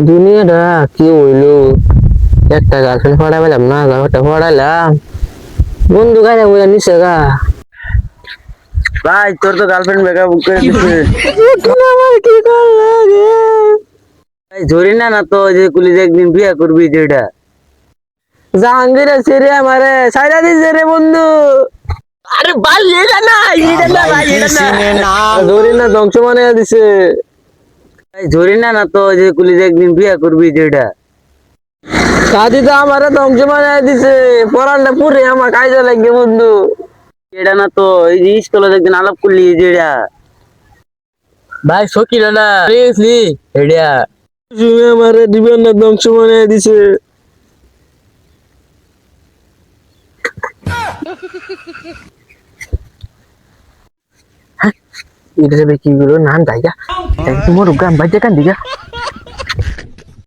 দুনিয়াটা কি হইলো, একটা গার্লফ্রেন্ড পড়া পেলাম না, একটা পড়াইলাম, বন্ধু গায়ে বইয়া নিছে গা। ভাই তোর তো গার্লফ্রেন্ড ব্রেকআপ করে দিছে। এখন আমার কি করবে রে? ভাই ধরি না না তো যে কুলি একদিন বিয়ে করবি যেটা। জাহাঙ্গীর আছে রে, আমারে সাইডা দিছে রে বন্ধু। আরে ভাই এটা না ভাই এটা না। ধরি না ধ্বংস বানাইয়া দিছে। ভাই ধরি না না তো যে কুলি একদিন বিয়ে করবি যেটা। সাদি তো আমারে ধ্বংস বানাইয়া দিছে, পড়ানটা পুরে আমার কাজে লাগে বন্ধু। এটা না তো এই যে স্কুলে একদিন আলাপ করলি যেটা। ভাই সকিল না সিরিয়াসলি এডিয়া তুমি আমারে দিবেন না, ধ্বংস বানাইয়া দিছে। এটা যাবে কি গুলো নাম জায়গা তোমার গ্রাম বাজে কান দিগা।